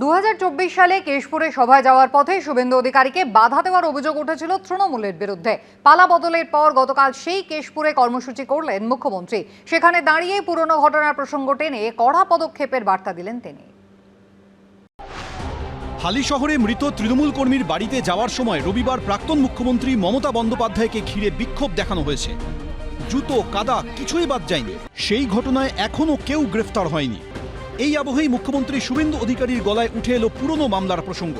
2024 সালে কেশপুরে সভায় যাওয়ার পথে শুভেন্দু অধিকারীকে বাধা দেওয়ার অভিযোগ উঠেছিল তৃণমূলের বিরুদ্ধে। পালা বদলের পর গতকাল সেই কেশপুরে কর্মসূচি করলেন মুখ্যমন্ত্রী। সেখানে দাঁড়িয়ে পুরনো ঘটনার প্রসঙ্গ টেনে কড়া পদক্ষেপের বার্তা দিলেন তিনি। হালি শহরে মৃত তৃণমূল কর্মীর বাড়িতে যাওয়ার সময় রবিবার প্রাক্তন মুখ্যমন্ত্রী মমতা বন্দ্যোপাধ্যায়কে ঘিরে বিক্ষোভ দেখানো হয়েছে। জুতো কাদা কিছুই বাদ যায়নি। সেই ঘটনায় এখনও কেউ গ্রেফতার হয়নি। এই আবহেই মুখ্যমন্ত্রী শুভেন্দু অধিকারীর গলায় উঠে এলো পুরনো মামলার প্রসঙ্গ।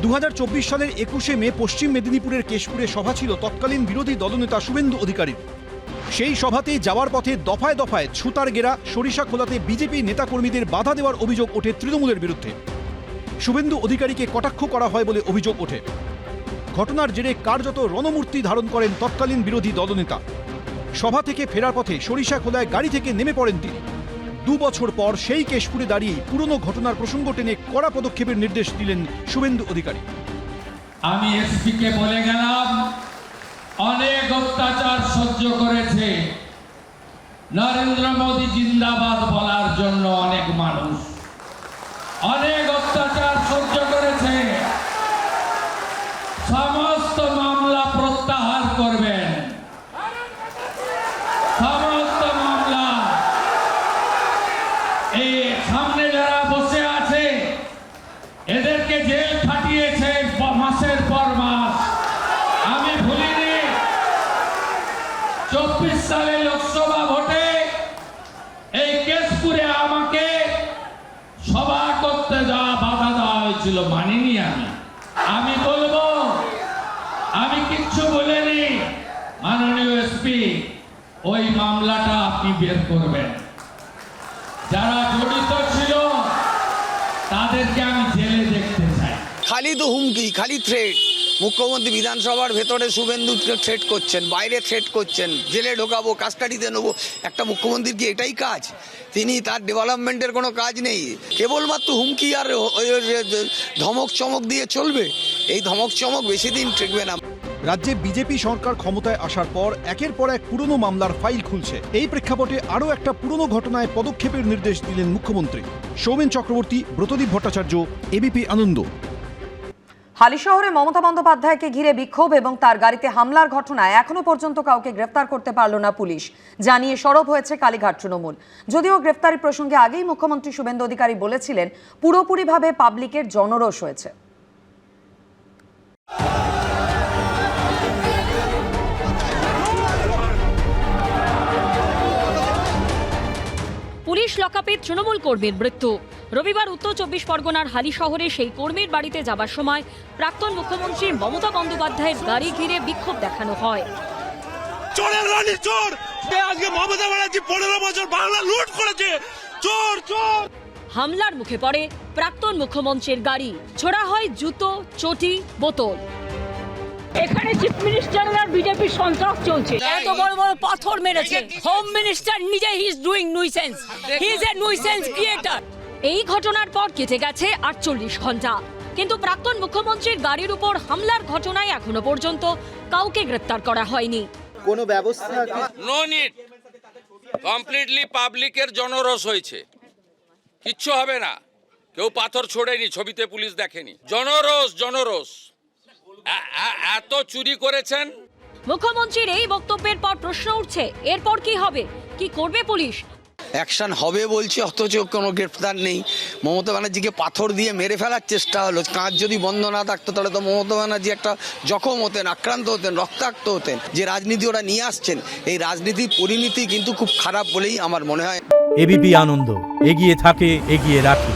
2024 সালের 21শে মে পশ্চিম মেদিনীপুরের কেশপুরে সভা ছিল তৎকালীন বিরোধী দলনেতা শুভেন্দু অধিকারীর। সেই সভাতে যাওয়ার পথে দফায় দফায় ছুতার গেরা সরিষাখোলাতে বিজেপি নেতাকর্মীদের বাধা দেওয়ার অভিযোগ ওঠে তৃণমূলের বিরুদ্ধে। শুভেন্দু অধিকারীকে কটাক্ষ করা হয় বলে অভিযোগ ওঠে। ঘটনার জেরে কার্যত রণমূর্তি ধারণ করেন তৎকালীন বিরোধী দলনেতা। সভা থেকে ফেরার পথে সরিষাখোলায় গাড়ি থেকে নেমে পড়েন তিনি। 2 বছর পর সেই কেশপুরে দাঁড়িয়ে পুরনো ঘটনার প্রসঙ্গ টেনে কড়া পদক্ষেপের নির্দেশ দিলেন শুভেন্দু অধিকারী। আমি এসপিকে বলে গেলাম, অনেক অত্যাচার সহ্য করেছে নরেন্দ্র মোদী জিন্দাবাদ বলার জন্য অনেক মানুষ, অনেক অত্যাচার সহ্য করেছে। সমস্ত মামলা প্রত্যাহার করবেন, সমস্ত মামলা। এই সামনে যারা বসে আছে এদেরকে জেল খাটিয়েছে মাসের পর মাস। আমি ভুলিনি 24 সালে লোকসভা ভোটে এই কেশপুরে আমাকে সভা করতে যাওয়া বাধা দেওয়া হয়েছিল, মানিনি। আমি বলবো, আমি কিচ্ছু বলিনি। মাননীয় এসপি, ওই মামলাটা আপনি বের করবেন। যারা জড়িত ছিল তাদেরকে আমি জেলে দেখতে চাই। খালি তো হুমকি, খালি থ্রেট। মুখ্যমন্ত্রী বিধানসভার ভেতরে শুভেন্দুকে থ্রেট করছেন, বাইরে থ্রেট করছেন, জেলে ঢোকাবো, কাস্টাডিতে নেবো। একটা মুখ্যমন্ত্রীর কি এটাই কাজ? তিনি তার ডেভেলপমেন্টের কোনো কাজ নেই, কেবলমাত্র হুমকি আর ধমক চমক দিয়ে চলবে? এই ধমক চমক বেশি দিন টিকবে না। রাজ্যে বিজেপি সরকার ক্ষমতায় আসার পর একের পর এক পুরনো মামলার ফাইল খুলছে। এই প্রেক্ষাপটে আরও একটা পুরনো ঘটনায় পদক্ষেপের নির্দেশ দিলেন মুখ্যমন্ত্রী। সৌমেন চক্রবর্তী, ব্রতদীপ ভট্টাচার্য, এবিপি আনন্দ। হালি শহরে মমতা বন্দ্যোপাধ্যায়কে ঘিরে বিক্ষোভ এবং তার গাড়িতে হামলার ঘটনায় এখনো পর্যন্ত কাউকে গ্রেফতার করতে পারল না পুলিশ, জানিয়ে সরব হয়েছে কালীঘাট তৃণমূল। যদিও গ্রেফতারি প্রসঙ্গে আগেই মুখ্যমন্ত্রী শুভেন্দু অধিকারী বলেছিলেন পুরোপুরিভাবে পাবলিকের জনরোষ হয়েছে। পুলিশ লকআপে তৃণমূল কর্মীর মৃত্যু। রবিবার উত্তর 24 পরগনার হালি শহরে সেই কর্মীর বাড়িতে যাবার সময় প্রাক্তন মুখ্যমন্ত্রী মমতা বন্দ্যোপাধ্যায়ের গাড়ি ঘিরে বিক্ষোভ দেখানো হয়। চোরের রানী চোর! আজকে মমতা ব্যানার্জি 15 বছর বাংলা লুট করেছে। চোর চোর! হামলার মুখে পড়ে প্রাক্তন মুখ্যমন্ত্রীর গাড়ি। ছোড়া হয় জুতো, চটি, বোতল। এখানে চিফ মিনিস্টার আর বিজেপি সন্ত্রাস চলছে। এত বড় বড় পাথর মেরেছে। হোম মিনিস্টার নিজে he is doing nuisance, he is a nuisance creator. এই ঘটনার পর কেটে গেছে 48 ঘন্টা, কিন্তু প্রাক্তন মুখ্যমন্ত্রীর গাড়ির উপর হামলার ঘটনায় এখনো পর্যন্ত কাউকে গ্রেফতার করা হয়নি। কোনো ব্যবস্থা নো নিড। কমপ্লিটলি পাবলিকের জনরোষ হয়েছে, কিচ্ছু হবে না। কেউ পাথর ছোড়েনি, ছবিতে পুলিশ দেখেনি। জনরোষ জনরোষ। এত চুরি করেছেন। মুখ্যমন্ত্রীর এই বক্তব্যের পর প্রশ্ন উঠছে, এরপর কি হবে, কি করবে পুলিশ? অ্যাকশন হবে বলছে, অথচ কোনো গ্রেফতার নেই। মমতা ব্যানার্জিকে পাথর দিয়ে মেরে ফেলার চেষ্টা হলো। কাঁচ যদি বন্ধ না থাকতো তাহলে তো মমতা ব্যানার্জি একটা জখম হতেন, আক্রান্ত হতেন, রক্তাক্ত হতেন। যে রাজনীতি ওরা নিয়ে আসছেন, এই রাজনীতির পরিণতি কিন্তু খুব খারাপ বলেই আমার মনে হয়। এবিপি আনন্দ, এগিয়ে থাকে, এগিয়ে রাখে।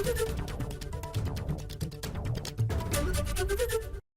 Thank you.